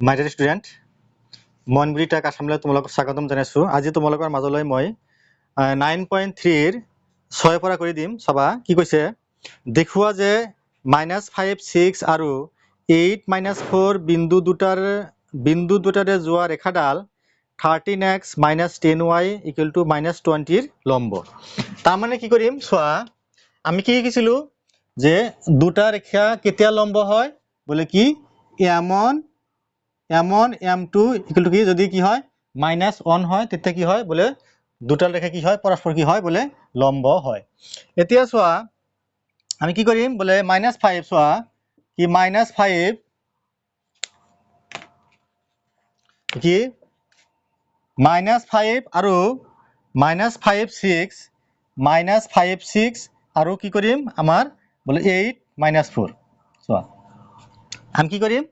মাই dear student, মনগুৰি tech আছামলৈ তোমালোকক স্বাগতম জনাইছোঁ। আজি তোমালোকৰ মাজলৈ মই 9.3ৰ 6 পৰা কৰি দিম। চাবা কি কৈছে, দেখুওৱা যে -5, 6 আৰু 8, -4 বিন্দু দুটাৰে যোৱা ৰেখাডাল 13x - 10y = -20ৰ লম্ব। তাৰমানে কি কৰিম চোৱা, আমি কি শিকিছিলোঁ যে দুটা ৰেখা কেতিয়া লম্ব হয়, বোলে কি m1 m2 = কি, যদি কি হয় -1 হয় তেতিয়া কি হয়, বোলে দুটা ৰেখা কি হয়, পৰস্পৰ কি হয়, বোলে লম্ব হয়। এতিয়া চোৱা আমি কি কৰিম, বোলে -5 চোৱা কি -5 কি -5 আৰু -5 6 -5 6 আৰু কি কৰিম আমাৰ বোলে 8 - 4 চোৱা আমি কি কৰিম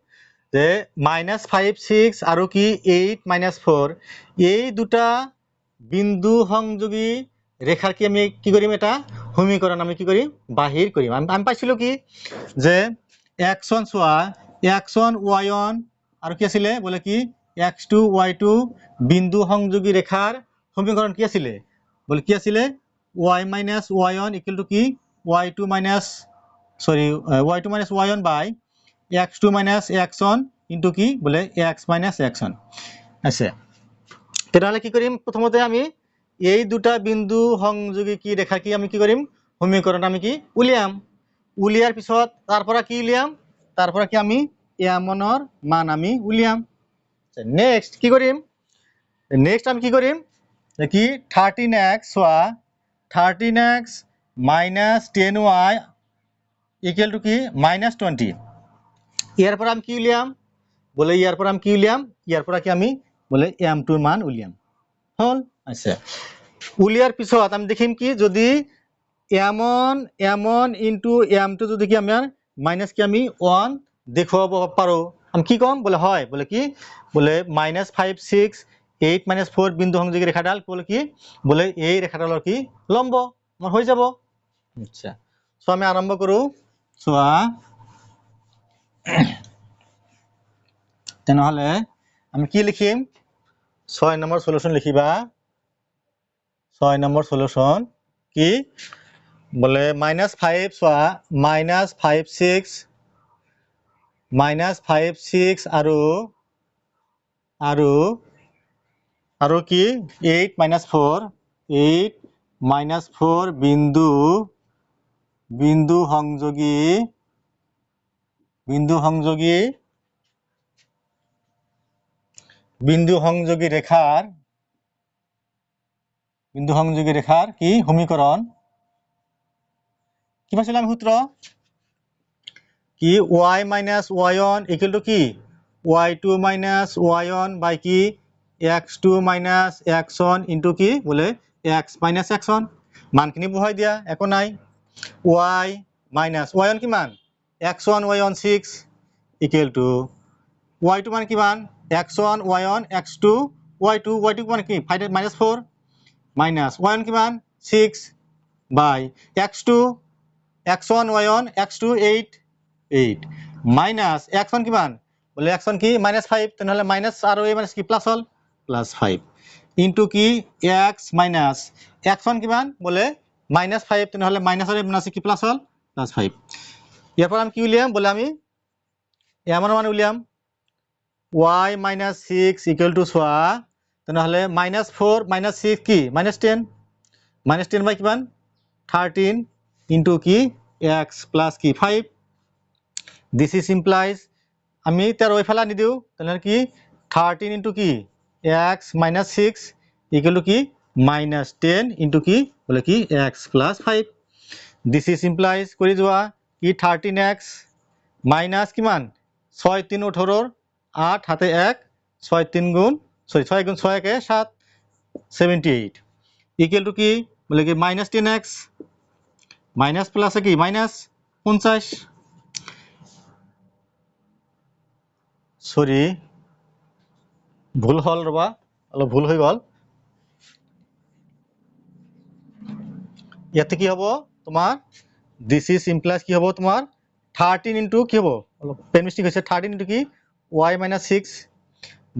যে -5 6 আৰু কি 8 - 4 এই দুটা বিন্দু সংযোগী ৰেখাৰ কি আমি কি কৰিম, এটা সমীকৰণ আমি কি কৰিম, বাহিৰ কৰিম। আমি পাইছিলোঁ কি যে x1 চোৱা x1 y1 আৰু কি আছিলে বোলে কি x2 y2 বিন্দু সংযোগী ৰেখাৰ সমীকৰণ কি আছিলে, বোলে কি আছিলে y - y1 = কি y2 - y1 by x2 - x1 into কি বোলে x - x1 আছে। তেতিয়াহ'লে কি কৰিম, প্ৰথমতে আমি এই দুটা বিন্দু সংযোগী কি ৰেখা কি আমি কি কৰিম, সমীকৰণ আমি কি উলিয়াম। উলিয়াৰ পিছত তাৰ পৰা কি উলিয়াম, তাৰ পৰা কি আমি m1ৰ মান আমি উলিয়াম। নেক্সট কি কৰিম, নেক্সট আমি কি কৰিম কি 13x চোৱা 13x - 10y = কি -20। ইয়াৰ পৰা আমি কি উলিয়াম, বোলে ইয়াৰ পৰা আমি কি উলিয়াম, ইয়াৰ পৰা কি আমি বোলে m2ৰ মান উলিয়াম। হল আছে। উলিয়াৰ পিছত আমি দেখিম কি যদি m1 into m2 যদি কি আমাৰ মাইনাছ কি আমি 1 দেখুৱাব পাৰো, আমি কি ক'ম, বোলে হয় বোলে কি বোলে -5 6 8 - 4 বিন্দু সংযোগী ৰেখাডাল বোলে কি বোলে এই ৰেখাডালৰ কি লম্ব আমাৰ হৈ যাব। আচ্ছা, চ' আমি আৰম্ভ কৰো। চোৱা তেনেহলে আমি কি লিখিম, 6 নম্বৰ সলিউশন লিখিবা। 6 নম্বৰ সলিউশন কি বোলে -5 চোৱা -5 6 -5 6 আৰু কি 8 - 4 বিন্দু সংযোগী ৰেখাৰ কি সমীকৰণ কি পাইছিলো আমি সূত্ৰ কি y - y1 = কি y2 - y1 by কি x2 - x1 into কি বোলে x - x1 মানখিনি বহাই দিয়া, একো নাই। y - y1 কিমান x1 y1 6 = y2 মান কিমান x1 y1 x2 y2 কিমান কি -4 y1 কিমান 6 by x2 x1 y1 x2 8 minus x1 কিমান বোলে x1 কি -5 তেনেহলে মাইনাস আৰু এই মাইনাস কি প্লাস হল +5 ইনটু কি x মাইনাস x1 কিমান বোলে -5 তেনেহলে মাইনাস আৰু মাইনাস কি প্লাস হল +5। ইয়াৰ পৰা আমি কি উলিয়াম, বোলে আমি m1 মান উলিয়াম y - 6 = চোৱা তেনেহলে -4 - 6 কি -10 -10 বাই কিমান 13 ইনটু কি x প্লাস কি 5। দিস ইজ ইমপ্লাইজ আমি 13 ইফালে আনি দিও তেনেহলে কি 13 ইনটু কি x - 6 = কি -10 ইনটু কি বোলে কি x plus 5। This is implies কৰি যোৱা কি 13x মাইনাস কিমান 6 3 18 8 হাতে 1 6 3 গুণ 6 গুণ 6 কে 7 78 = কি বোলে কি -10x মাইনাস প্লাস কি মাইনাস 50 সরি ভুল হল ৰবা অলপ ভুল হৈ গল। ইয়াতে কি হ'ব তোমাৰ দিস ইজ ইমপ্লাইজ কি হ'ব তোমাৰ 13 ইনটু কি হ'ব অলপ পেন মিস্টেক হৈছে 13 ইনটু কি y minus 6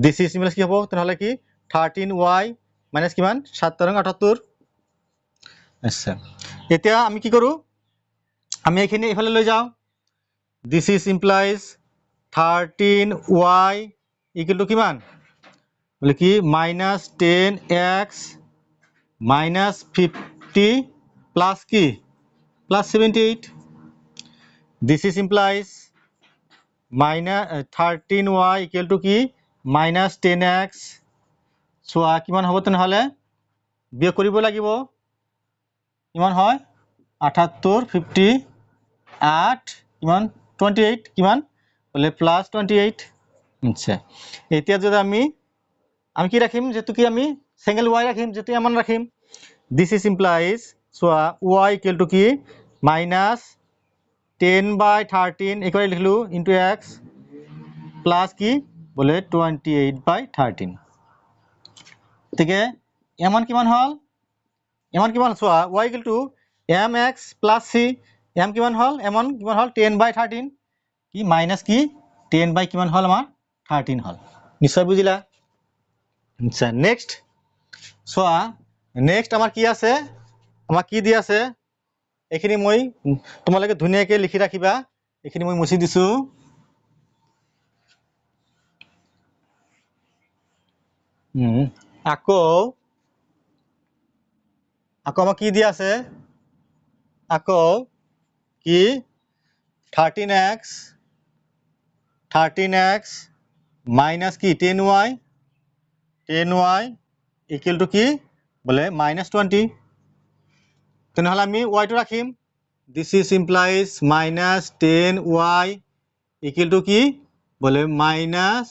this is implies কি হ'ব তেনেহ'লে কি 13y minus কিমান 7 ৰং 78 আচ্ছা এতিয়া আমি কি কৰোঁ আমি এইখিনি এইফালে লৈ যাওঁ this is implies 13y equal to কিমান বলে কি minus 10x minus 50 plus কি plus 78 this is implies minus 13y equal to কি minus 10x চোৱা কিমান হ'ব তেনেহ'লে বিয়োগ কৰিব লাগিব কিমান হয় 78 50 8 কিমান 28 কিমান বলে প্লাস 28 আচ্ছা এতিয়া যদি আমি কি রাখিম যেহেতু কি আমি সিঙ্গেল y রাখিম যেহেতু এমন রাখিম দিস ইজ ইমপ্লাইজ সোয়া y ইকুয়াল টু কি মাইনাস 10/13 একেবারে লিখলু ইনটু x প্লাস কি বলে 28/13 থেকে এমন কিমান হল সোয়া y equal two mx plus c m কিমান হল এমন কিমান হল 10/13 কি মাইনাস কি 10 বাই কিমান হল আমার 13 হল নিশ্চয় বুঝিলা আচ্ছা নেক্সট সোয়া নেক্সট আমার কি আছে আমার কি দি আছে এখিনি মই তোমালোকে ধুনিয়াকে লিখি রাখিবা এখিনি মই মুছি দিছো আকৌ আমার কি দি আছে আকৌ কি 13x minus কি 10y equal to কি বলে minus 20 তেনেহলে আমি y টো রাখিম this is implies minus 10y equal to কি বলে minus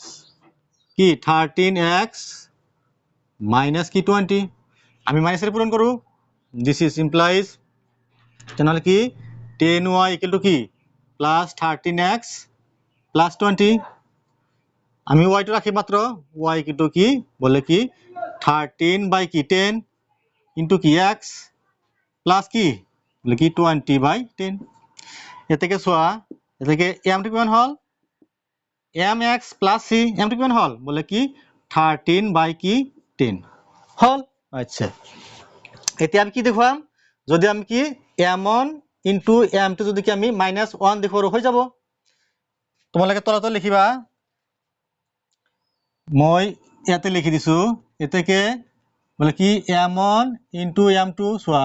কি 13x minus কি 20 আমি মাইনাসের পূরণ করু this is implies তেনেহলে কি 10y equal to কি plus 13x plus 20 আমি y টো রাখি মাত্র y equal to কি বলে কি 13 by কি 10 into কি x plus কি বলে কি 20/10 এতেকে সোয়া এতেকে m টো কিমান হল mx plus c m টো কিমান হল বলে কি 13 by কি 10 হল আচ্ছা এতিয়া আমি কি দেখুৱাম যদি আমি কি m1 into m2 যদি কি আমি -1 দেখুৱাৰো হৈ যাব তোমালোকে তলত লিখিবা মই ইয়াতে লিখি দিছো এতেকে বলে কি m1 into m2 সোয়া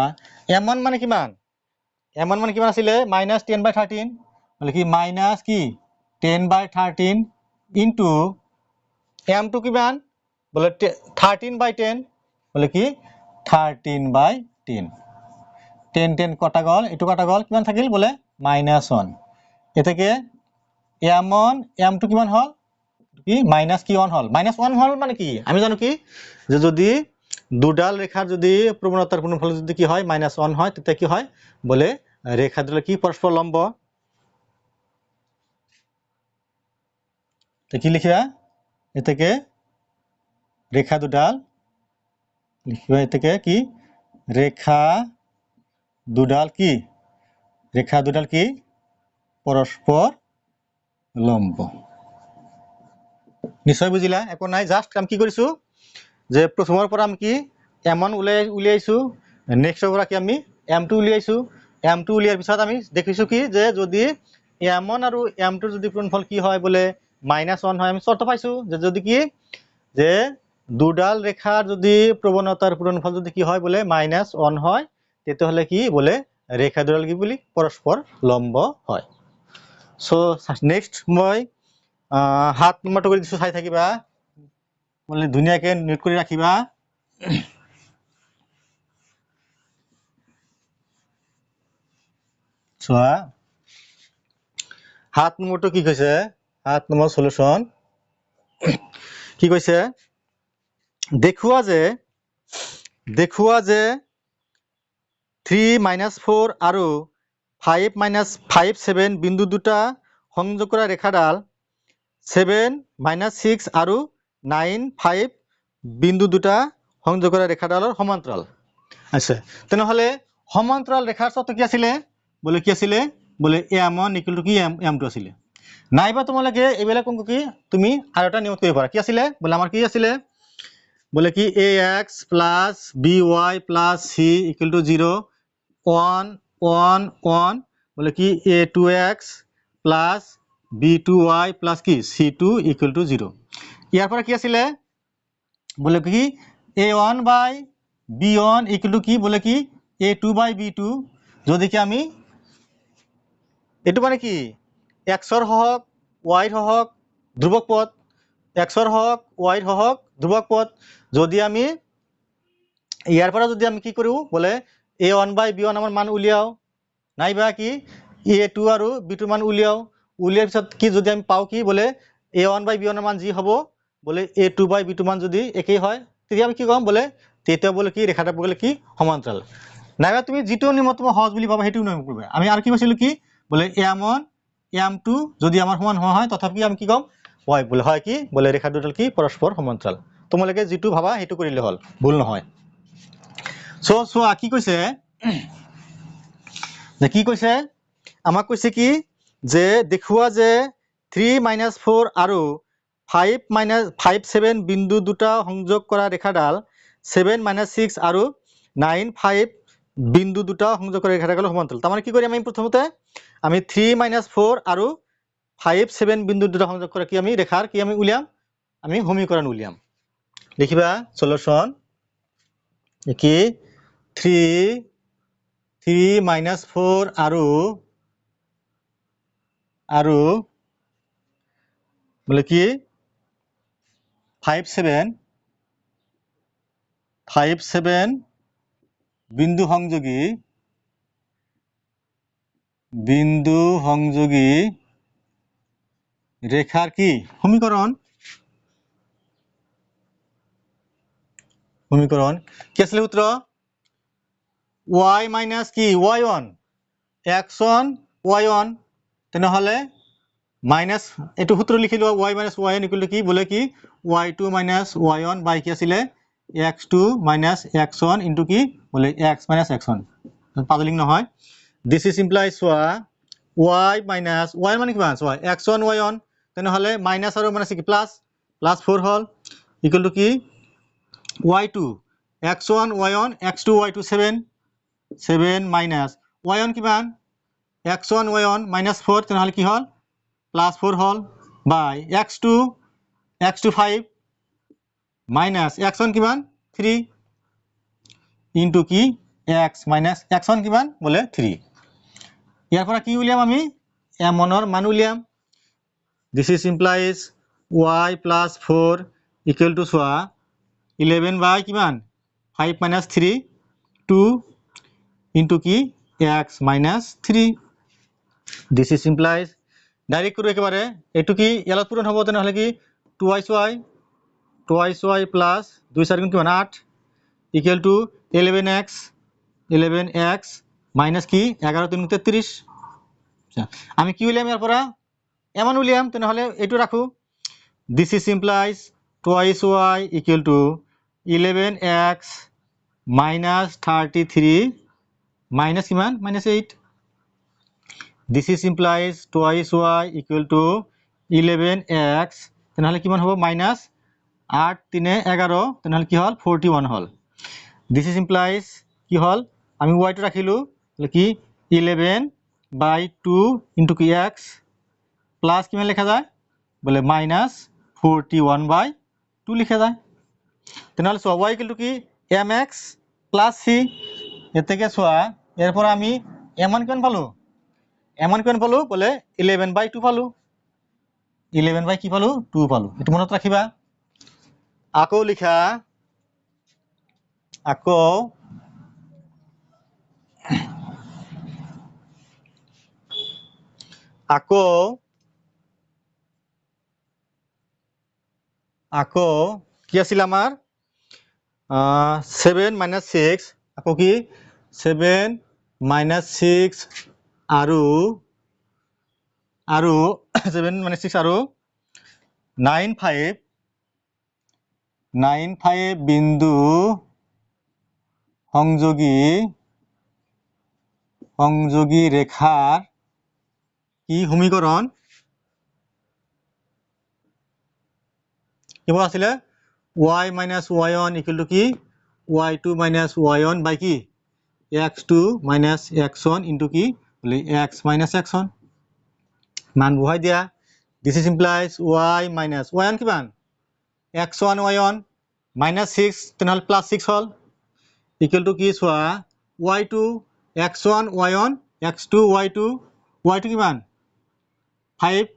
m1 মানে কিমান আছিলে -10/13 বলে কি মাইনাস কি 10/13 into m2 কিমান বলে 13/10 বলে কি 13/10 10 কটা গল এটু কটা গল কিমান থাকিল বলে -1 এতেকে m1 m2 কিমান হল কি মাইনাস কি 1 হল -1 হল মানে কি আমি জানো কি যে যদি দুডাল রেখার যদি প্রবণতার গুণফল যদি কি হয় -1 হয় তাতে কি হয় বলে রেখা দুটো কি পরস্পর লম্ব তো কি লিখিবা এতেকে রেখা দুডাল লিখিবা এতেকে কি রেখা দুডাল কি পরস্পর লম্ব নিশ্চয় বুঝিলা একো নাই জাস্ট আমি কি কৰিছো যে প্ৰথমৰ পৰা আমি কি m1 উলিয়াইছো নেক্সটৰ পৰা কি আমি m2 উলিয়াইছো m2 উলিয়াৰ পিছত আমি দেখিছো কি যে যদি m1 আৰু m2 যদি গুণফল কি হয় বলে -1 হয় আমি শর্ত পাইছো যে যদি কি যে দুডাল রেখার যদি প্রবণতার গুণফল যদি কি হয় বলে -1 হয় তেতে হলে কি বলে রেখা দুডাল কি বলি পরস্পর লম্ব হয় সো নেক্সট মই হাত নম্বৰটো কৰি দিছো চাই থাকিবা বলে ধুনিয়াকে নোট কৰি ৰাখিবা চোৱা হাত নম্বৰটো কি কৈছে হাত নম্বৰ সলিউশন কি কৈছে দেখুৱা যে 3 - 4 আৰু 5 - 5 7 বিন্দু দুটা সংযোগ কৰা ৰেখাডাল 7 - 6 আৰু 9 5 বিন্দু দুটা সংযোগ কৰা ৰেখাডালৰ সমান্তৰাল আছে তেনেহলে সমান্তৰাল ৰেখাৰ শর্ত কি আছিল বলে কি আছিল বলে m1 = কি m2 আছিল নাইবা তোমালোকে এইবিলাক অংক কি তুমি আৰু এটা নিয়মত কৰিব পাৰা কি আছিলে বোলে আমাৰ কি আছিলে বোলে কি ax plus by plus c equal to 0 1 1 1 বোলে কি a2x plus b2y plus কি c2 equal to 0 ইয়াৰ পৰা কি আছিলে বোলে কি a1 by b1 equal to কি বোলে কি a2 by b2 যদি কি আমি এটো মানে কি x ৰ হওক y ৰ হওক ধ্ৰুবক পদ x ৰ হওক y ৰ হওক ধ্ৰুবক পদ যদি আমি ইয়াৰ পৰা যদি আমি কি কৰো বলে a1 by b1 আমাৰ মান উলিয়াও নাইবা কি a2 আৰু b2 মান উলিয়াও উলিয়াৰ পিছত কি যদি আমি পাও কি বলে a1 by b1 মান যি হ'ব বলে a2 by b2 মান যদি একেই হয় তেতিয়া আমি কি কম বলে তেতিয়া বলে কি ৰেখাটা বলে কি সমান্তৰাল নাইবা তুমি যিটো নিয়ম তুমি সহজ বুলি ভাবা সেইটো নিয়ম কৰিবা আমি আৰু কি কৈছিলো কি বলে m1 m2 যদি আমাৰ সমান হয় তথাপি আমি কি কম হয় বলে হয় কি বলে ৰেখা দুডাল কি পৰস্পৰ সমান্তৰাল তোমালোকে যিটো ভাবা সেইটো কৰিলে হল ভুল নহয় সো কি কৈছে যে কি কৈছে আমাক কৈছে কি যে দেখুৱা যে 3 - 4 আৰু 5 - 7 বিন্দু দুটা সংযোগ কৰা ৰেখাডাল 7 - 6 আৰু 9 5 বিন্দু দুটা সংযোগ কৰা ৰেখাডাল সমান্তৰাল তাৰমানে কি কৰিম আমি প্ৰথমতে আমি 3 - 4 আৰু 5 7 বিন্দু দুটা সংযোগ কৰা কি আমি ৰেখাৰ কি আমি উলিয়াম আমি সমীকৰণ উলিয়াম লিখিবা সলিউশন কি 3 - 4 আৰু বলে কি 5 7 বিন্দু সংযোগী রেখার কি সমীকরণ কি আসলে সূত্র y মাইনাস কি y1 x1 y1 তেনেহলে মাইনাস এটো সূত্র লিখিলো y minus y1 equal to কি বলে কি y2 মাইনাস y1 বাই কি আসলে x2 মাইনাস x1 ইনটু কি বলে x মাইনাস x1 পাদলিং নহয় this is implies y minus y মানে কিমান y x1 y1 তেনেহলে মাইনাস আৰু মাইনাস কি প্লাস 4 হল ইকুয়াল টু কি y2 x1 y1 x2 y2 7 minus y1 কিমান x1 y1 minus 4 তেনেহলে কি হল প্লাস 4 হল বাই x2 5 মাইনাস x1 কিমান 3 ইনটু কি x মাইনাস x1 কিমান বলে 3 ইয়াৰ পৰা কি উলিয়াম আমি m1 ৰ মান উলিয়াম this is implies y plus 4 equal to 11 by কিমান 5 minus 3 2 into কি x minus 3 this is implies direct কৰো একেবারে এটো কি ইয়ালত পূরণ হ'ব তেনেহলে কি 2y plus 2 4 গুণ কিমান 8 equal to 11x minus কি 11 3 33 আমি কি উলিয়াম ইয়াৰ পৰা এমন উলিয়াম তেনেহলে এটো রাখো this is implies 2y equal to 11x minus 33 minus কিমান minus 8 this is implies 2y equal to 11x তেনেহলে কিমান হ'ব minus 8 3 11 তেনেহলে কি হল 41 হল this is implies কি হল আমি y টো রাখিলো কি 11 by 2 into কি x প্লাস কিমান লেখা যায় বলে মাইনাস 41 by 2 লিখা যায় তেনেহলে y equal to কি mx plus c এর থেকে এরপর আমি m1 কিমান পালো বলে 11 by 2 পালো 11 by কি পালো 2 পালো এটো মনত রাখিবা আকৌ লিখা আকৌ কি আছিল আমাৰ 7 minus 6 আকৌ কি 7 minus 6 আৰু 7 minus 6 আৰু 9 5 বিন্দু সংযোগী রেখার কি সমীকরণ কিমান আছিলে y minus y1 equal to কি y2 minus y1 by কি x2 minus x1 into কি বলে x minus x1 মান বহাই দিয়া this is implies y minus y1 কিমান x1 y1 minus 6 তেনেহলে plus 6 হল equal to কি চোৱা y2 x1 y1 x2 y2 y2 কিমান 5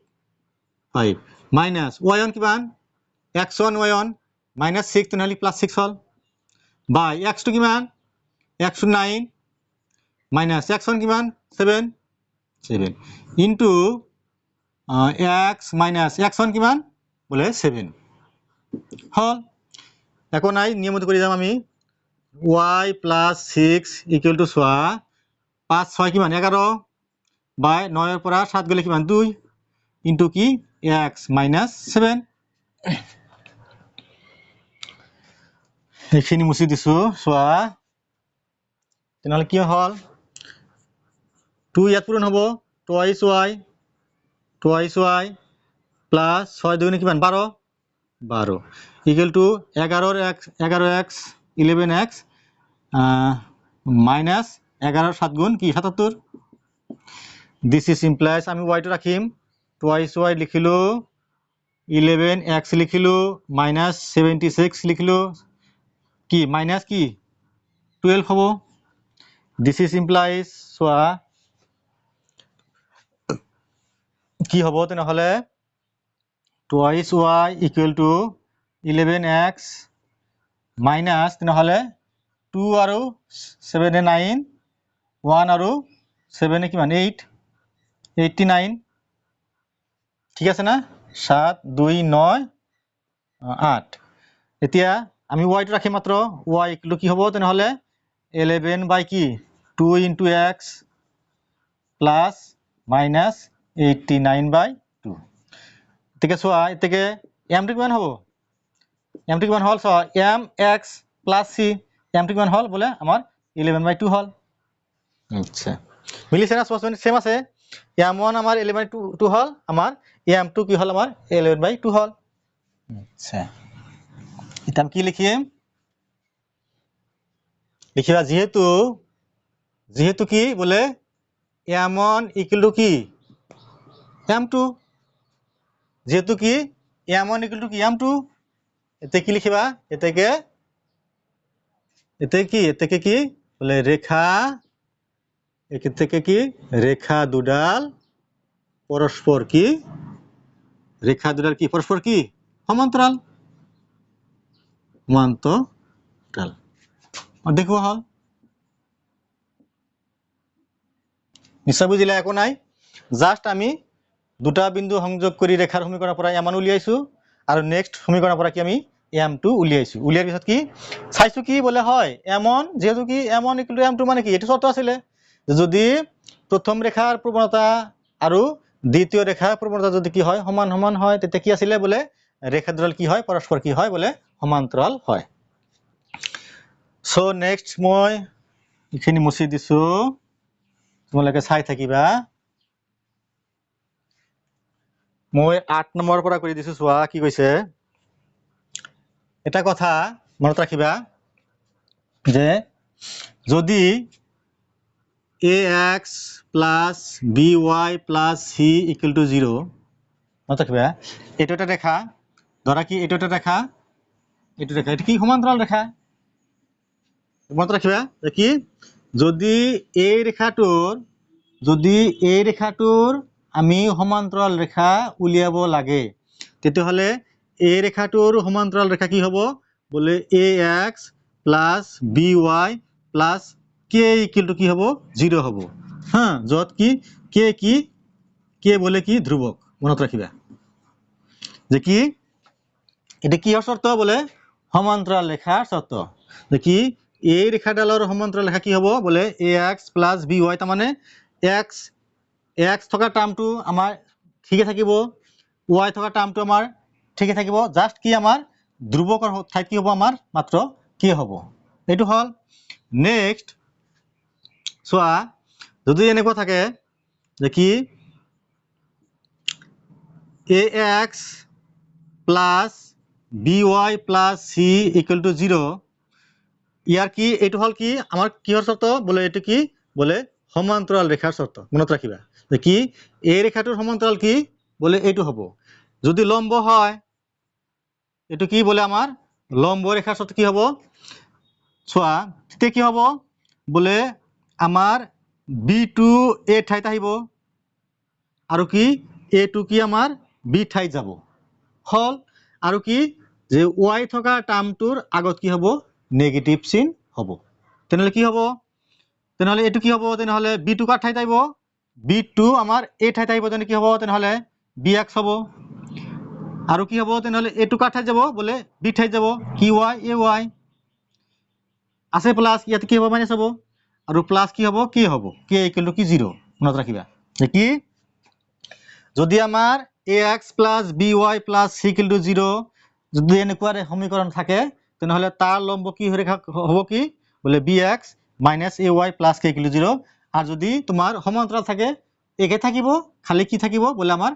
5 minus y1 কিমান x1 y1 minus 6 তেনেহলে plus 6 হল by x2 কিমান x2 9 minus x1 কিমান 7 7 into x minus x1 কিমান বলে 7 হল একো নাই নিয়মত কৰি যাম আমি y plus 6 equal to চোৱা 5 6 কিমান 11 by 9 ৰ পৰা 7 গলে কিমান 2 into কি x minus 7 এইখিনি মুছি দিছো চোৱা তেনেহলে কি হল 2 ইয়াত পূৰণ হ'ব twice y plus 6 দুগুণে কিমান 12 12 equal to 11x 11x minus 11 7 গুণ কি 77 this is implies আমি y টো রাখিম twice y লিখিলো 11x লিখিলো minus 76 লিখিলো কি minus কি 12 হবো this is implies চোৱা কি হবো তেনেহলে twice y equal to 11x minus তেনেহলে 2 আৰু 7 9 1 আৰু 7 কিমান 8 89 ঠিক আছে না 7 2 9 8 এতিয়া আমি y টো ৰাখি মাত্ৰ y equal কি হ'ব তেনেহলে 11 by কি 2 into x plus minus 89 by 2 এতেকে চোৱা এতেকে m টো কিমান হ'ব m টো কিমান হল চোৱা m x plus c m টো কিমান হল বলে আমাৰ 11 by 2 হল আচ্ছা মিলিছে না সবসময় সেম আছে m1 আমাৰ 11 by 2 হল আমাৰ m2 কি হল আমাৰ 11 by 2 হল আচ্ছা ইতাম কি লিখিম লিখিবা যেহেতু কি বলে m1 equal to কি m2 যেহেতু কি m1 equal to কি m2 এতে কি লিখিবা এতে কি বলে রেখা একে কি রেখা দুডাল পরস্পর কি সমান্তরাল দেখো হল নিশ্চয় বুঝিলা একো নাই জাস্ট আমি দুটা বিন্দু সংযোগ কৰি ৰেখাৰ সমীকৰণৰ পৰা m1 উলিয়াইছো আৰু নেক্সট সমীকৰণৰ পৰা কি আমি m2 উলিয়াইছো উলিয়াৰ পিছত কি চাইছো কি বলে হয় m1 যেহেতু কি m1 equal to m2 মানে কি এটো শর্ত আছিল যদি প্ৰথম ৰেখাৰ প্ৰৱণতা আৰু দ্বিতীয় ৰেখাৰ প্ৰৱণতা যদি কি হয় সমান সমান হয় তেতিয়া কি আছিল বলে ৰেখা দুডাল কি হয় পৰস্পৰ কি হয় বলে সমান্তৰাল হয় সো নেক্সট মই ইখিনি মুছি দিছো তোমালোকে চাই থাকিবা মই 8 নম্বৰ পৰা কৰি দিছো চোৱা কি কৈছে এটা কথা মনত ৰাখিবা যে যদি ax plus by plus c equal to 0 মনত ৰাখিবা এটো এটা ৰেখা ধৰা কি এটো এটা ৰেখা এটা কি সমান্তৰাল ৰেখা মনত ৰাখিবা কি যদি এই ৰেখাটোৰ আমি সমান্তৰাল ৰেখা উলিয়াব লাগে তেতিয়াহলে এই ৰেখাটোৰ সমান্তৰাল ৰেখা কি হ'ব বলে ax plus by plus k equal to কি হ'ব 0 হ'ব হ্যাঁ যত কি k বলে কি ধ্রুবক মনত ৰাখিবা যে কি এটা কি শৰ্ত বলে সমান্তৰাল ৰেখাৰ শৰ্ত যে কি এই ৰেখাডালৰ সমান্তৰাল ৰেখা কি হ'ব বলে ax plus by তাৰ মানে x থকা টাৰ্মটো আমাৰ ঠিকে থাকিব y থকা টাৰ্মটো আমাৰ ঠিকে থাকিব জাস্ট কি আমাৰ ধ্ৰুবকৰ ঠাইত কি হ'ব আমাৰ মাত্ৰ কি হ'ব এটো হল নেক্সট সোয়া যদি এনেকুৱা থাকে যে কি ax plus by plus c equal to 0 ইয়ার কি এইটো হল কি আমার কিহর শর্ত বলে এটো কি বলে সমান্তরাল রেখার শর্ত মনত রাখিবা যে কি এই রেখাটোর সমান্তরাল কি বলে এইটো হব যদি লম্ব হয় এটো কি বলে আমার লম্ব রেখার শর্ত কি হব ছোৱা তে কি হব বলে আমাৰ b2 a ঠাইত আহিব আৰু কি a2 কি আমাৰ b ঠাইত যাব হল আৰু কি যে y থকা টাৰ্মটোৰ আগত কি হব নেগেটিভ চিন হব তেনেহলে কি হব তেনেহলে এটো কি হব তেনেহলে b2 কাৰ ঠাইত আহিব b2 আমাৰ a ঠাইত আহিব তেনে কি হব তেনেহলে bx হব আৰু কি হব তেনেহলে a2 কাৰ ঠাইত যাব বলে b ঠাইত যাব কি y ay আছে প্লাস ইয়াত কি হব মাইনাস হব আৰু প্লাস কি হব k হব k ইকুয়াল টু কি 0 মনত ৰাখিবা যে কি যদি আমাৰ ax plus by plus c equal to 0 যদি এনেকুৱা সমীকৰণ থাকে তেনেহলে তাৰ লম্ব কি ৰেখা হ'ব কি বলে bx minus ay plus k equal to 0 আর যদি তোমার সমান্তরাল থাকে একে থাকিব খালি কি থাকিব বলে আমার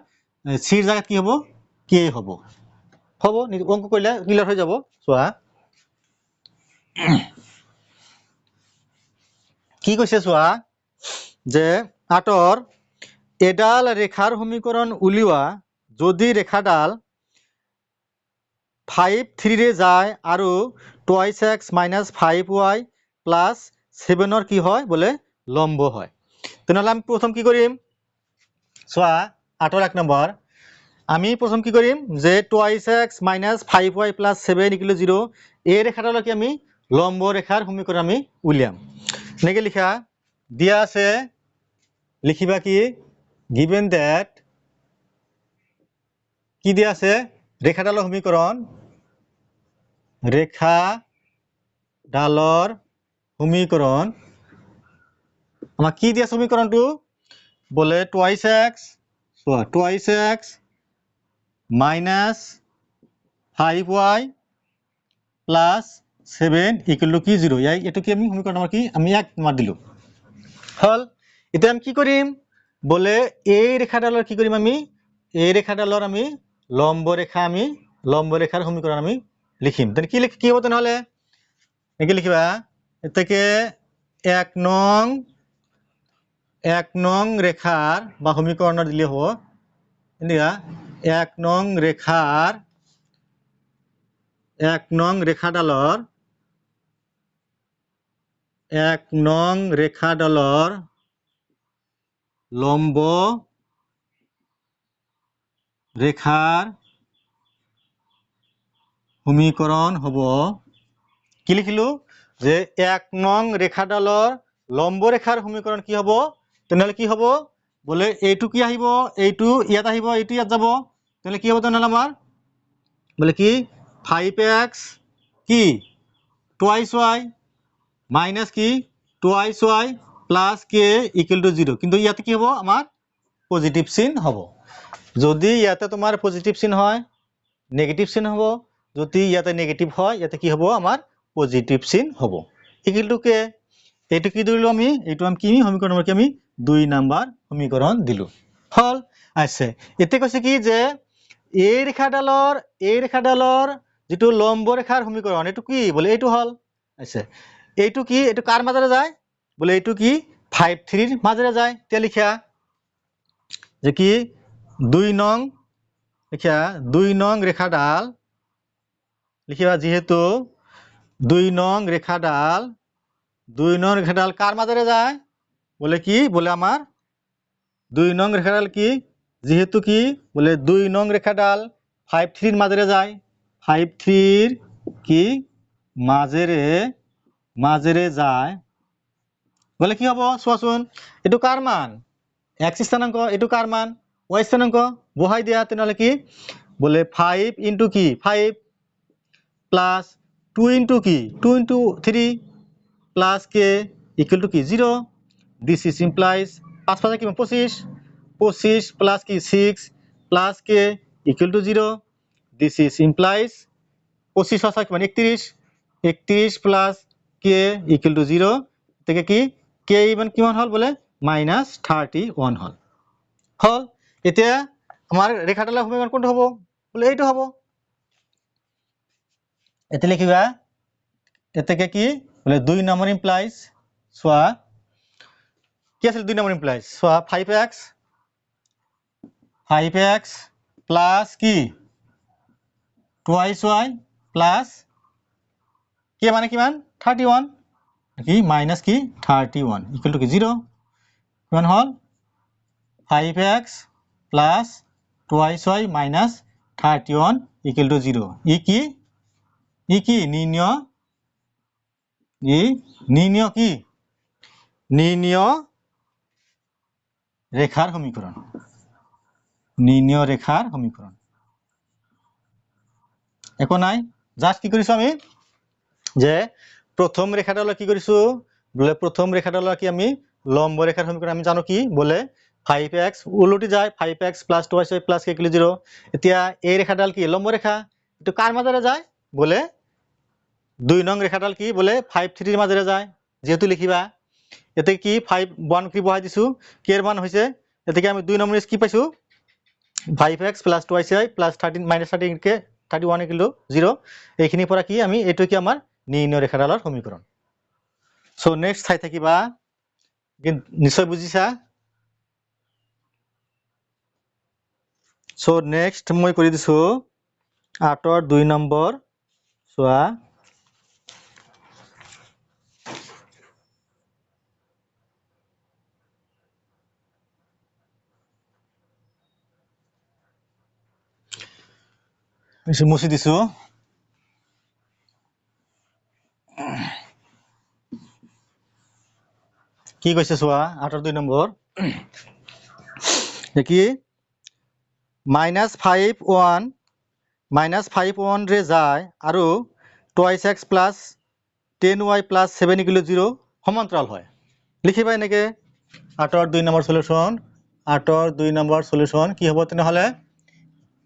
c এর জায়গাত কি হব k হব অঙ্ক কইলে ক্লিয়ার হয়ে যাব সোয়া কি কৈছে সোয়া যে আটৰ এডাল ৰেখাৰ সমীকৰণ উলিওয়া যদি ৰেখাডাল 5 3 ৰে যায় আৰু 2x minus 5y plus 7 কি হয় বলে লম্ব হয় তেনেহলে আমি প্রথম কি করিম সোয়া 8 নম্বর আমি প্রথম কি করিম যে 2x minus 5y plus 7 equal to 0 এই রেখাটাকে আমি লম্ব রেখার সমীকরণ আমি উলিয়াম নেকে লিখা দিয়া আছে লিখিবা কি given that কি দিয়া আছে ৰেখাডালৰ সমীকৰণ ৰেখাডালৰ সমীকরণ আমার কি দিয়া সমীকরণটো বলে 2x minus 5y plus 7 equal to কি 0 এটো কি আমি সমীকরণ আমার কি আমি 1 নাম্বার দিলো হল এটা আমি কি করিম বলে এই ৰেখাডালৰ কি কৰিম আমি এই ৰেখাডালৰ আমি লম্ব রেখার সমীকরণ আমি লিখিম তাহলে কি হবে তাহলে একে লিখিবা এটাকে 1 নং রেখার বা সমীকরণ দিলে হবো এনেকা 1 নং ৰেখাডালৰ লম্ব ৰেখাৰ সমীকৰণ হব কি লিখিলো যে 1 নং ৰেখাডালৰ লম্ব রেখার সমীকরণ কি হব তেনেহলে কি হব বলে এইটো কি আহিব এইটো ইয়াত আহিব এইটো ইয়াত যাব তাহলে কি হবে তাহলে আমার বলে কি 5x কি twice y minus কি twice y plus k equal to 0 কিন্তু ইয়াতে কি হবে আমার পজিটিভ চিন হবে যদি ইয়াতে তোমার পজিটিভ চিন হয় নেগেটিভ চিন হবে যদি ইয়াতে নেগেটিভ হয় ইয়াতে কি হবে আমার পজিটিভ চিন হবে ইকুয়াল টু কে এইটো কি দিলো আমি এইটো আমি কি সমীকরণ কি আমি 2 নাম্বার সমীকরণ দিলো হল আছে এতে কৈছে কি যে এই ৰেখাডালৰ যেটো লম্ব রেখার সমীকরণ এটো কি বলে এইটো হল আছে এইটো কি এইটো কার মাজেৰে যায় বলে এইটো কি 5 3 এৰ মাজেৰে যায় তে লিখা যে কি 2 নং লিখা 2 নং রেখাডাল লিখিবা যেহেতু 2 নং রেখাডাল কার মাজেৰে যায় বলে কি বলে আমার 2 নং রেখাডাল কি যেহেতু কি বলে 2 নং রেখাডাল 5 3 এর মাজেৰে যায় 5 3 কি মাজেৰে যায় বলে কি হবো চোৱাচোন এটো কার মান x স্থানাঙ্ক এটো কার মান y স্থানাঙ্ক বহাই দিয়া তেনেহলে কি বলে 5 into কি 5 plus 2 into কি 2 into 3 plus k equal to কি 0 this is implies 5 5 কি 25 plus কি 6 plus k equal to 0 this is implies 25 5 মানে 31 plus k equal to 0 থেকে কি k ইমান কিমান হল বলে -31 হল এতিয়া আমাৰ ৰেখাডালৰ সমীকরণ কোনটো হ'ব বলে এইটো হ'ব এতে লিখিবা এতেকে কি বলে 2 নম্বর ইমপ্লাইজ সোয়া কি আছে 2 নম্বর ইমপ্লাইজ সোয়া 5x প্লাস কি twice y প্লাস কে মানে কিমান 31 কি মাইনাস কি 31 ইকুয়াল টু কি 0 কিমান হল 5x plus twice y minus 31 equal to 0 ই কি নির্ণয় কি নির্ণয় রেখার সমীকরণ নির্ণয় রেখার সমীকরণ একো নাই জাস্ট কি কৰিছো আমি যে প্ৰথম ৰেখাডাল কি কৰিছো বলে প্রথম রেখাডাল কি আমি লম্ব রেখার সমীকরণ আমি জানো কি বলে 5x উলটি যায় 5x plus 2y plus k equal 0 এতিয়া এই রেখাডাল কি লম্ব রেখা এটো কার মাজেৰে যায় বলে 2 নং ৰেখাডাল কি বলে 5 3 এৰ মাজেৰে যায় যেহেতু লিখিবা এতে কি 5 1 কি বহাই দিছো k এর মান হইছে এতে আমি 2 নম্বরে কি পাইছো 5x plus 2y plus 13 minus 13 K 31 equal to 0 এইখিনি পৰা কি আমি এটো কি আমাৰ নিৰ্ণয় ৰেখাডালৰ সমীকৰণ সো নেক্সট চাই থাকিবা নিশ্চয় বুজিছা সো নেক্সট মই কৰি দিছো 8 2 নম্বৰ সোয়া মুছি দিছো কি কৈছে সোয়া 8 2 নম্বৰ কি -5 1 ৰে যায় আৰু 2x plus 10y plus 7 equal 0 সমান্তৰাল হয় লিখিবা এনেকে 8 2 নম্বৰ সলিউশন 8 2 নম্বৰ সলিউশন কি হ'ব তেনে হলে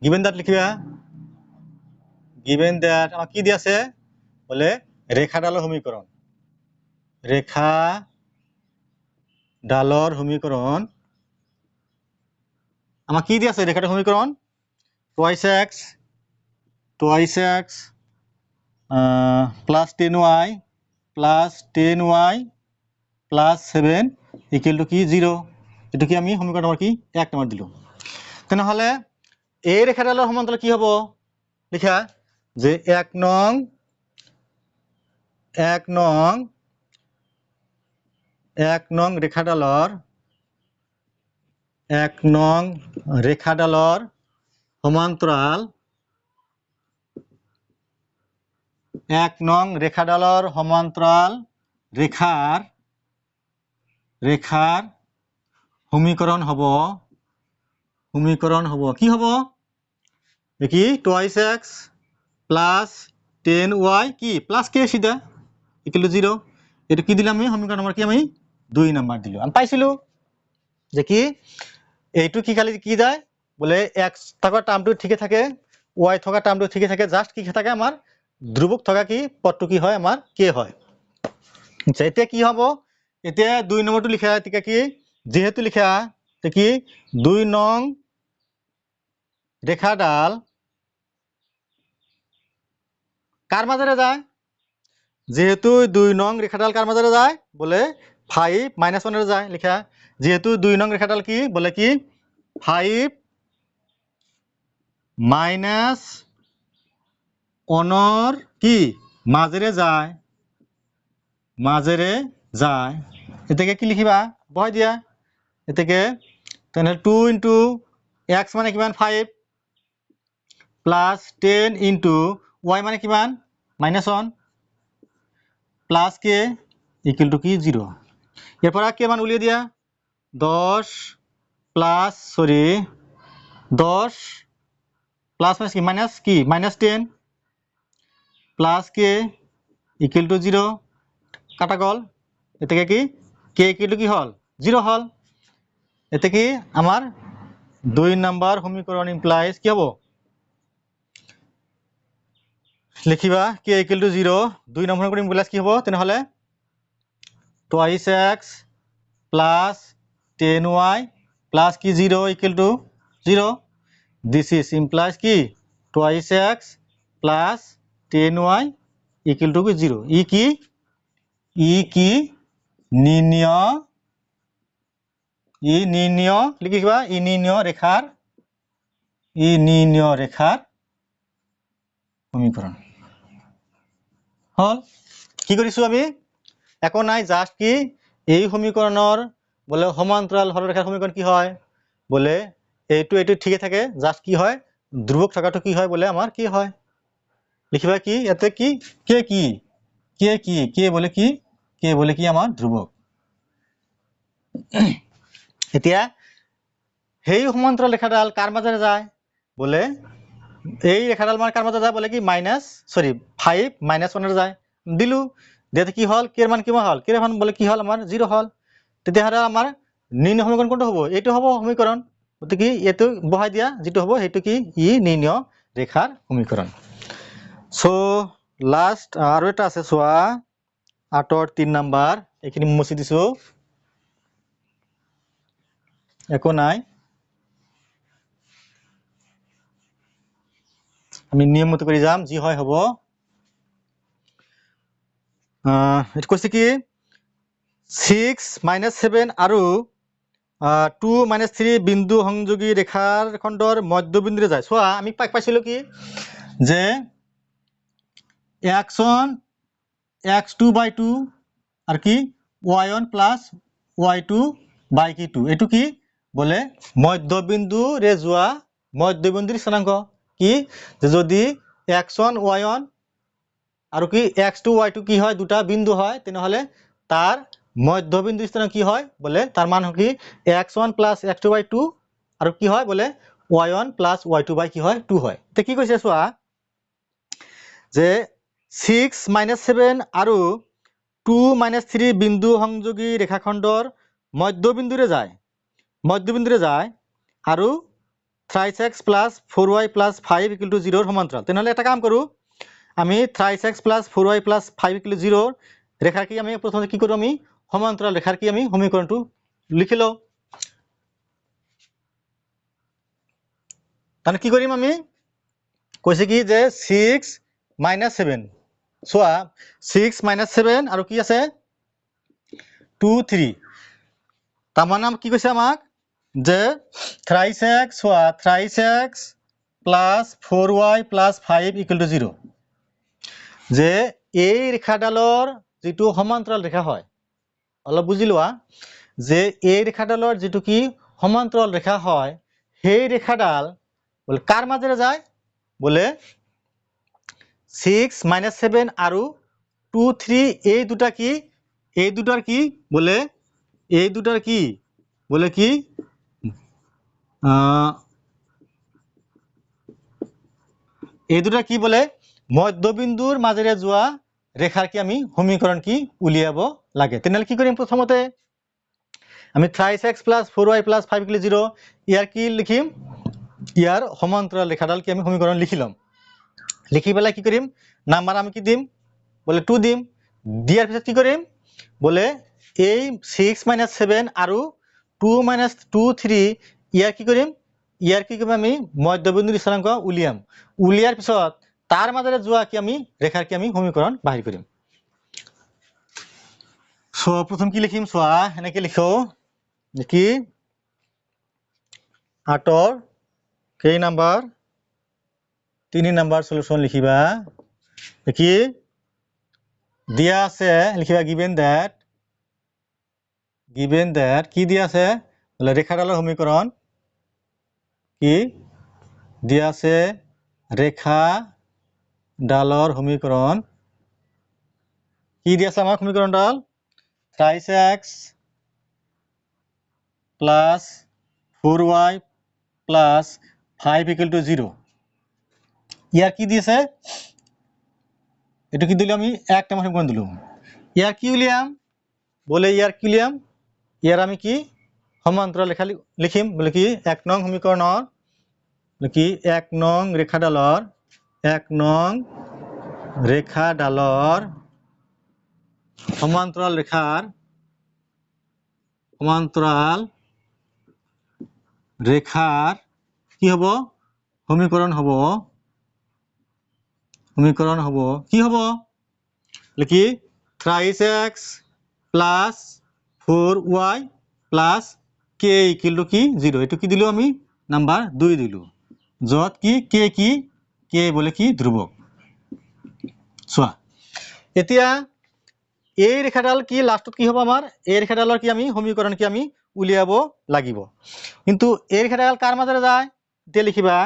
given that লিখিবা given that আমাক কি দি আছে বলে ৰেখাডালৰ সমীকৰণ ৰেখাডালৰ সমীকৰণ আমাক কি দি আছে ৰেখাডালৰ সমীকরণ twice x plus 10y plus 10y plus 7 equal to কি 0 এটো কি আমি সমীকরণ নম্বৰ কি 1 নম্বৰ দিলো তেনে হলে এই ৰেখাডালৰ সমান্তৰাল কি হ'ব লিখা যে 1 নং ৰেখাডালৰ 1 নং ৰেখাডালৰ সমান্তৰাল 1 নং ৰেখাডালৰ সমান্তৰাল ৰেখাৰ সমীকরণ হ'ব কি হ'ব দেখি twice x plus 10y কি plus k সিধা ইকুয়াল টু 0 এটো কি দিলাম আমি সমীকরণ নম্বৰ কি আমি 2 নম্বৰ দিলো আমি পাইছিলো যে কি এইটো কি খালি কি যায় বলে x থকা টার্মটো ঠিকই থাকে y থকা টার্মটো ঠিকই থাকে জাস্ট কি থাকে আমাৰ ধ্ৰুবক থকা কি পদটো কি হয় আমাৰ k হয় আচ্ছা এতিয়া কি হ'ব এতিয়া 2 নম্বৰটো লিখা এতিয়া কি যেহেতু লিখা তে কি 2 নং ৰেখাডাল কাৰ মাজেৰে যায় যেহেতু 2 নং ৰেখাডাল কাৰ মাজেৰে যায় বলে 5 -1 এর যায় লিখা যেহেতু 2 নং রেখাডাল কি বলে কি 5 মাইনাস 1 কি মাজেৰে যায় এতেকে কি লিখিবা বহাই দিয়া এতেকে তেনে 2 into x মানে কিমান 5 প্লাস 10 into y মানে কিমান -1 প্লাস k ইকুয়াল টু কি 0 এরপর কে মান উলিয়ে দিয়া 10 প্লাস 10 প্লাস মাইনাস কি -10 প্লাস k ইকুয়াল টু 0 কাটা গল এতে কি k ইকুয়াল টু কি হল 0 হল এতে কি আমার 2 নাম্বার সমীকরণ ইমপ্লাইজ কি হবো লিখিবা k ইকুয়াল টু 0 2 নম্বর সমীকরণ ইমপ্লাইজ কি হবো তেনে হলে twice x plus 10y plus কি 0 equal to 0 this is implies কি twice x plus 10y equal to 0 ই কি নির্ণয় লিখিবা ই নির্ণয় রেখার সমীকরণ হল কি কৰিছো আমি একো নাই জাস্ট কি এই সমীকৰণৰ বলে সমান্তৰাল সৰলৰেখাৰ সমীকৰণ কি হয় বলে এইটো ঠিকে থাকে জাস্ট কি হয় ধ্ৰুৱক থকাটো কি হয় বলে আমাৰ কি হয় লিখিবা কি ইয়াতে কি কে বলে কি আমাৰ ধ্ৰুৱক এতিয়া সেই সমান্তৰাল ৰেখাডাল কাৰ মাজেৰে যায় বলে এই ৰেখাডাল মানে কাৰ মাজেৰে যায় বলে কি -5 -1 যায় দিলু দিয়াতে কি হল কে মান কিমান হল কে মান বলে কি হল আমাৰ 0 হল তেতিয়াহলে আমাৰ নিৰ্ণয় সমীকৰণ কোনটো হ'ব এইটো হ'ব সমীকৰণ গতিকে এটো বহাই দিয়া যেটো হ'ব হেতু কি ই নিৰ্ণয় ৰেখাৰ সমীকৰণ সো লাস্ট আৰু এটা আছে সোয়া 8 3 নাম্বাৰ এখানে মুছি দিছো একো নাই আমি নিয়ম মতো কৰি যাম যি হয় হ'ব এটা কৈছে কি 6 - 7 আৰু 2 - 3 বিন্দু সংযোগী ৰেখাৰ খণ্ডৰ মধ্যবিন্দুৰে যায় সোয়া আমি পাইছিলো কি যে x1 x2/2 আৰ কি y1 plus y2 by কি2 এটু কি বলে মধ্যবিন্দুৰে যোৱা মধ্যবিন্দুৰ স্থানাঙ্ক কি যে যদি x1 y1 আৰু কি x2 y2 কি হয় দুটা বিন্দু হয় তেনেহলে তাৰ মধ্যবিন্দু স্থানাঙ্ক কি হয় বলে তাৰ মান কি x1 plus x2/2 আৰু কি হয় বলে y1 plus y2 by কি হয় 2 হয় তে কি কৈছে চোৱা যে 6 - 7 আৰু 2 - 3 বিন্দু সংযোগী ৰেখাখণ্ডৰ মধ্যবিন্দুৰে যায় আৰু 3x plus 4y plus 5 equal to 0 সমান্তৰাল তেনেহলে এটা কাম কৰো আমি 3x plus 4y plus 5 equal to 0 ৰেখাৰ কি আমি প্ৰথমে কি কৰো আমি সমান্তৰাল ৰেখাৰ কি আমি সমীকৰণটো লিখি লও তাহলে কি কৰিম আমি কৈছে কি যে 6 - 7 সোয়া 6 - 7 আৰু কি আছে 2 3 তার মানে কি কৈছে আমাক যে 3x soya 3x plus 4y plus 5 equal to 0 যে এই ৰেখাডালৰ যেটো সমান্তৰাল ৰেখা হয় অলপ বুজি লোৱা যে এই ৰেখাডালৰ যেটো কি সমান্তৰাল ৰেখা হয় সেই ৰেখাডাল বলে কাৰ মাজেৰে যায় বলে 6 - 7 আৰু 2 3 এই দুটা কি এই দুটাৰ কি বলে এই দুটাৰ কি বলে কি এই দুটা কি বলে মধ্যবিন্দুৰ মাজেৰে যোৱা ৰেখাৰ কি আমি সমীকৰণ কি উলিয়াব লাগে তেনেহলে কি কৰিম প্ৰথমতে আমি 3x plus 4y plus 5 equal to 0 ইয়াৰ কি লিখিম ইয়াৰ সমান্তৰাল ৰেখাডাল কি আমি সমীকৰণ লিখিলাম লিখি পেলাই কি কৰিম নাম্বাৰ আমি কি দিম বলে 2 দিম দিয়াৰ পিছত কি কৰিম বলে এই 6 - 7 আৰু 2 - 2 3 ইয়াৰ কি কৰিম ইয়াৰ কি কৰিম আমি মধ্যবিন্দুৰ স্থানাঙ্ক উলিয়াৰ পিছত তাৰ মাজেৰে যোৱা কি আমি ৰেখাৰ কি আমি সমীকৰণ বাহিৰ কৰিম সো প্ৰথম কি লিখিম সোয়া এনেকে লিখো কি 8 কেই নাম্বার 3 নাম্বার সলিউশন লিখিবা কি দিয়া আছে লিখিবা given that কি দিয়া আছে বলে ৰেখাডালৰ সমীকৰণ কি দিয়া আছে ৰেখাডালৰ সমীকৰণ কি দিয়া আছে আমাৰ সমীকৰণডাল 3x plus 4y plus 5 equal to 0 ইয়াৰ কি দিছে এটো কি দিলো আমি এক নম্বৰ সমীকৰণ দিলো ইয়াৰ কি উলিয়াম বলে ইয়াৰ কি উলিয়াম ইয়াৰ আমি কি সমান্তৰাল ৰেখা লিখিম বলে কি 1 নং সমীকৰণৰ কি 1 নং ৰেখাডালৰ সমান্তৰাল ৰেখাৰ কি হ'ব সমীকৰণ হ'ব সমীকরণ হব কি হব কি thrice x plus 4y plus K equal to কি 0 এটু কি দিলো আমি নাম্বার 2 দিলো যত কি কে বলে কি ধ্রুবক চোৱা এতিয়া এই ৰেখাডাল কি লাষ্টত কি হ'ব আমাৰ এই ৰেখাডালৰ কি আমি সমীকৰণ কি আমি উলিয়াব লাগিব কিন্তু এই ৰেখাডাল কাৰ মাজেৰে যায় তে লিখিবা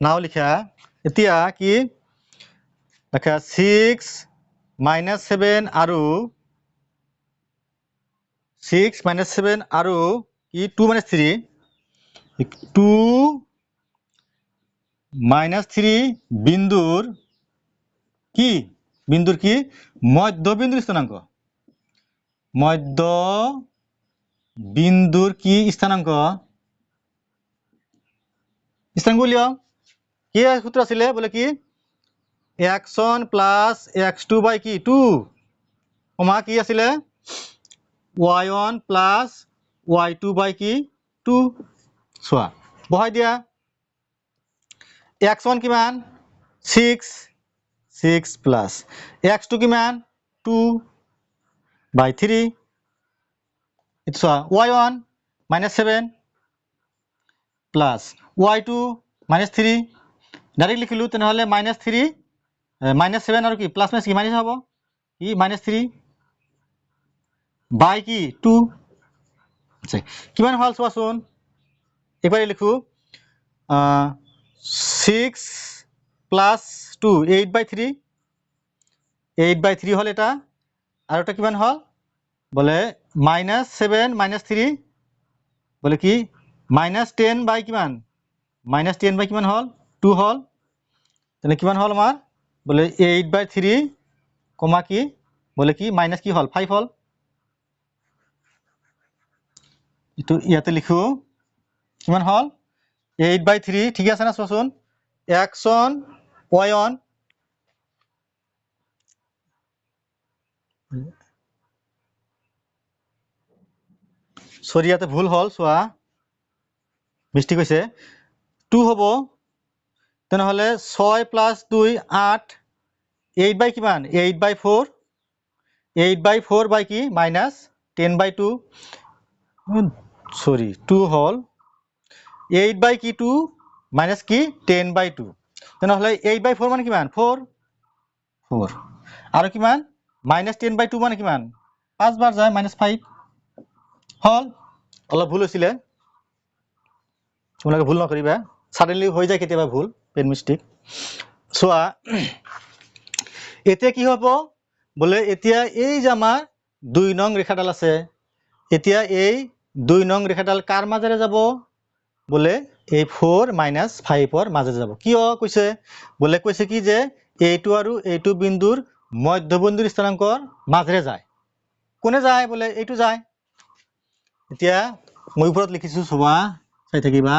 নাও লিখা এতিয়া কি লেখা 6 - 7 আৰু 6 - 7 আৰু কি 2 - 3 2 - 3 বিন্দুৰ কি মধ্যবিন্দুৰ স্থানাঙ্ক মধ্যবিন্দুৰ কি স্থানাঙ্ক উলিয়াও কি সূত্র আছিলে বলে কি x1 প্লাস x2 বাই কি 2 কমা কি আছিলে y1 প্লাস y2 বাই কি 2 চোৱা বহাই দিয়া x1 কিমান 6 প্লাস x2 কিমান 2 বাই 3 এটা চোৱা y1 -7 প্লাস y2 -3 ডাইৰেক্ট লিখিলো তেনেহলে -3 -7 আৰু কি প্লাস মাইনাস কি মাইনাস হ'ব কি -3 বাই কি 2 আচ্ছা কিমান হল চোৱাচোন একবারে লিখো 6 প্লাস 2 8/3 8/3 হল এটা আর এটা কিমান হল বলে -7 -3 বলে কি -10 বাই কিমান -10 বাই কিমান হল 2 হল তাহলে কিমান হল আমার বলে 8/3 কমা কি বলে কি মাইনাস কি হল 5 হল এটো ইয়াতে লিখো কিমান হল 8/3 ঠিক আছে না চোৱাচোন x1 y1 সৰি ইয়াতে ভুল হল চোৱা মিষ্টেক হৈছে 2 হব তেনেহলে 6 প্লাস 2 8 8 বাই কিমান 8/4 8/4 বাই কি মাইনাস 10/2 সরি 2 হল 8 বাই কি 2 মাইনাস কি 10/2 তেনেহলে 8/4 মানে কিমান 4 আৰু কিমান -10/2 মানে কিমান 5 বাৰ যায় -5 হল অলপ ভুল হৈছিলে তোমালোকে ভুল নকৰিবা সাডেনলি হৈ যায় কেতিয়াবা ভুল পেন মিস্টেক চোৱা এতিয়া কি হ'ব বলে এতিয়া এই যে আমাৰ 2 নং ৰেখাডাল আছে এতিয়া এই 2 নং ৰেখাডাল কাৰ মাজেৰে যাব বলে এই 4 - 5 ৰ মাজেৰে যাব কিয় কৈছে বলে কৈছে কি যে এইটো আৰু এইটো বিন্দুৰ মধ্যবিন্দুৰ স্থানাঙ্কৰ মাজেৰে যায় কোনে যায় বলে এইটো যায় এতিয়া মই ওপৰত লিখিছো চোৱা চাই থাকিবা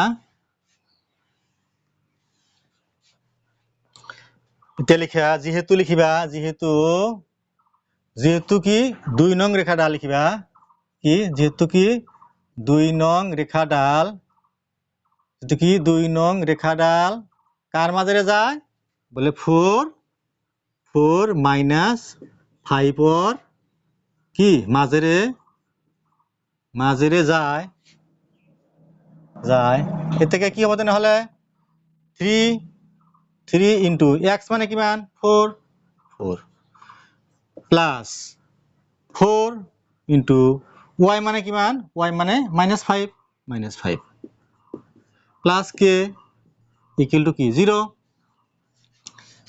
এতিয়া লিখা যেহেতু লিখিবা যেহেতু কি 2 নং রেখাডাল লিখিবা কি যেহেতু কি 2 নং রেখাডাল যেহেতু কি 2 নং রেখাডাল কার মাজেরে যায় বলে 4 - 5 ৰ কি মাজেরে যায় এতে কি হবে তাহলে 3 ইনটু x মানে কিমান 4 প্লাস 4 ইনটু y মানে কিমান y মানে -5 প্লাস k ইকুয়াল টু কি 0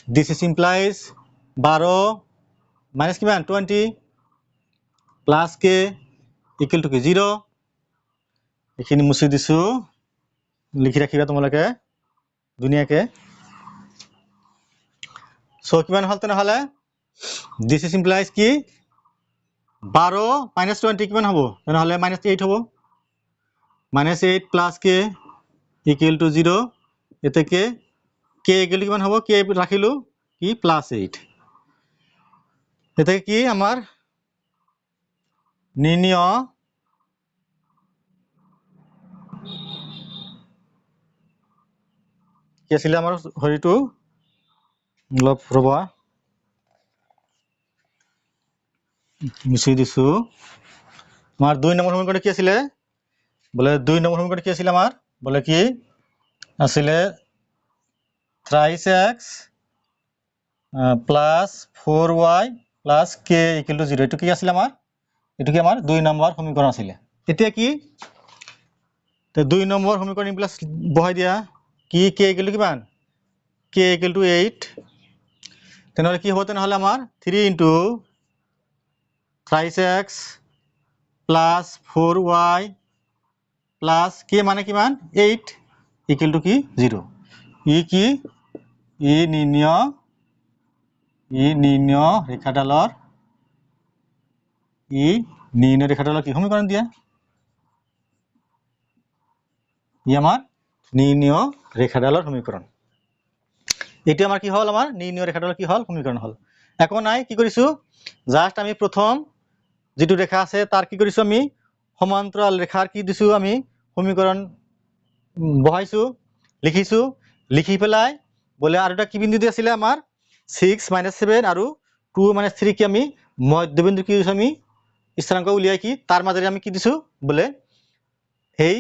দিস ইজ ইমপ্লাইজ 12 মাইনাস কিমান 20 প্লাস k ইকুয়াল টু কি 0 এখিনি মুছি দিছো লিখি ৰাখিবা তোমালোকে ধুনীয়াকে সো কিমান হল তেনেহলে দিস ইজ ইমপ্লাইজ কি 12 - 20 কিমান হ'ব তেনেহলে -8 হ'ব -8 প্লাস k ইকুয়াল টু 0 এতে k ইকুয়াল টু কিমান হ'ব k ৰাখিলো কি +8 এতে কি আমাৰ নিৰ্ণয় কি আছিলে আমাৰ হৰিটো অলপ ৰবা মিছি দিছো আমাৰ 2 নম্বৰ সমীকৰণ কি আছিলে বলে 2 নম্বৰ সমীকৰণ কি আছিলে আমাৰ বলে কি আছিলে thrice x plus 4y plus k equal to 0 এটো কি আছিলে আমাৰ এটো কি আমাৰ 2 নম্বৰ সমীকৰণ আছিলে এতিয়া কি তে 2 নম্বৰ সমীকৰণ প্লাস বহাই দিয়া কি k equal to কিমান k equal to 8 তেনেহলে কি হ'ব তেনেহলে আমাৰ 3 into thrice x plus 4y plus k মানে কিমান 8 equal to কি 0 ই কি ই নির্ণয় ৰেখাডালৰ কি সমীকৰণ দিয়া ই আমাৰ নিৰ্ণয় ৰেখাডালৰ সমীকৰণ এটি আমাৰ কি হল আমাৰ নিৰ্ণয় ৰেখাডালৰ কি হল সমীকৰণ হল এখন নাই কি কৰিছো জাস্ট আমি প্ৰথম যেটো ৰেখা আছে তাৰ কি কৰিছো আমি সমান্তরাল রেখার কি দিছো আমি সমীকরণ বহাইছো লিখিছো লিখি পেলাই বলে আর এটা কি বিন্দু দি আছিল আমার 6 - 7 আৰু 2 - 3 কি আমি মধ্যবিন্দু কি দিছো আমি স্থানাঙ্ক উলিয়াই কি তার মাঝে আমি কি দিছো বলে এই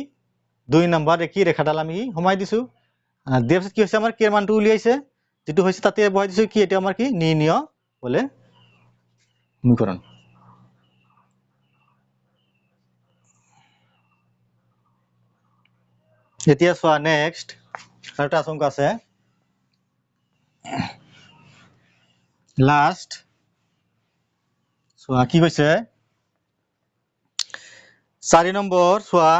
2 নম্বৰ কি ৰেখাডাল আমি সমাই দিছো দিয়াৰ পিছত কি হৈছে আমাৰ কে মানটো উলিয়াইছে যেটো হৈছে তাতে বহাই দিছো কি এটা আমাৰ কি নিৰ্ণয় বলে সমীকৰণ এতিয়া চোৱা নেক্সট আৰেকটা আশঙ্ক আছে লাস্ট চোৱা কি কৈছে 4 নম্বৰ চোৱা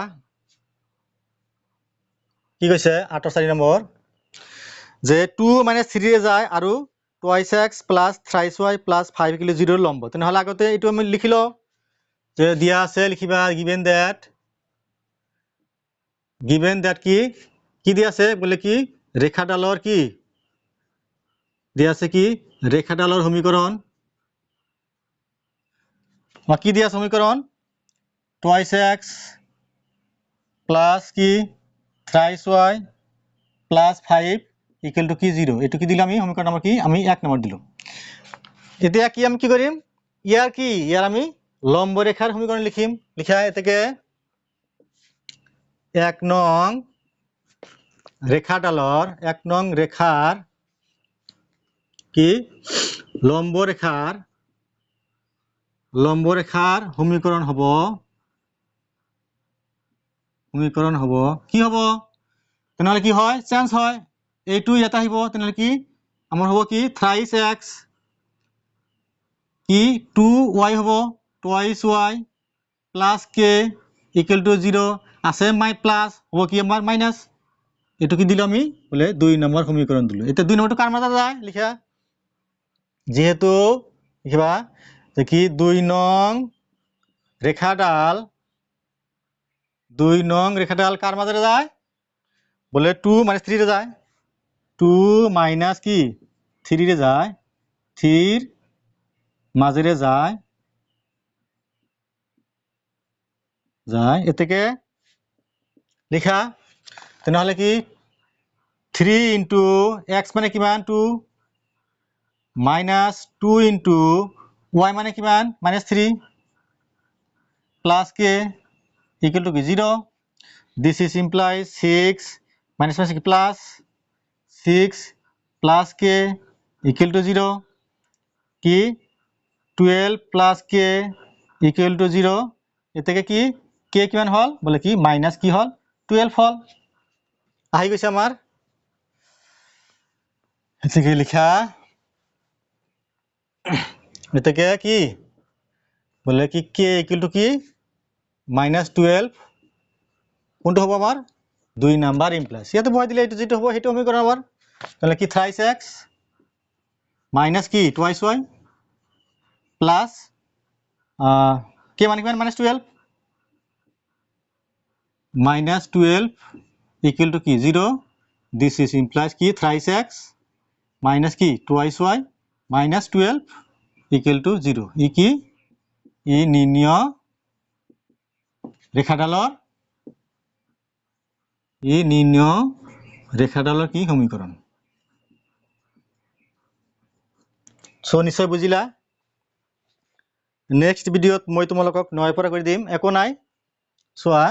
কি কৈছে 8 4 নম্বৰ যে 2 - 3 ৰে যায় আৰু twice x plus thrice y plus 5 equal to 0 লম্ব তেনেহলে আগতে এটো আমি লিখিলো যে দিয়া আছে লিখিবা given that কি দিয়া আছে বলে কি ৰেখাডালৰ কি দিয়া আছে কি ৰেখাডালৰ সমীকরণ বা কি দিয়া সমীকরণ twice x plus কি thrice y plus 5 equal to কি 0 এটো কি দিলাম আমি সমীকরণ নাম্বার কি আমি 1 নম্বর দিলাম এতিয়া কি আমি কি কৰিম ইয়াৰ আমি লম্ব ৰেখাৰ সমীকৰণ লিখিম লিখা এতেকে 1 নং ৰেখাডালৰ 1 নং রেখার কি লম্ব রেখার সমীকরণ হব কি হব তেনেহলে কি হয় চেঞ্জ হয় এইটো এটা আহিব তেনেহলে কি আমাৰ হব কি thrice x কি 2y হব twice y plus k equal to 0 আছে প্লাস হব কি আমাৰ মাইনাস এটো কি দিলো আমি বলে 2 নম্বৰ সমীকৰণ দিলো এটা 2 নম্বৰটো কার মাজত যায় লিখা যেহেতু লিখিবা যে কি 2 নং রেখাডাল কার মাজেৰে যায় বলে 2 - 3 ৰে যায় 2 - কি 3 ৰে যায় 3 মাজেৰে যায় এতেকে লিখা তেনেহলে কি 3 into x মানে কিমান 2 minus 2 into y মানে কিমান -3 plus k equal to 0 this is implies 6 minus plus 6 plus k equal to 0 কি 12 plus k equal to 0 এতেকে কি k কিমান হল বলে কি মাইনাস কি হল 12 হল আহি গৈছে আমাৰ এতেকে লিখা এতেকে কি বলে কি k equal to কি -12 কোনটো হ'ব আমাৰ 2 নাম্বার ইমপ্লাস ইয়াতে বহাই দিলে এটো যেটো হ'ব হেটো সমীকরণ আমাৰ তাহলে কি thrice x minus কি twice y plus k মানে কিমান -12 -12 equal to কি 0 this is implies কি thrice x minus কি twice y minus 12 equal to 0 ই কি ই নির্ণয় ৰেখাডালৰ ৰেখাডালৰ কি সমীকৰণ সো নিশ্চয় বুজিলা নেক্সট ভিডিঅ'ত মই তোমালোকক 9 পৰা কৰি দিম একো নাই চোৱা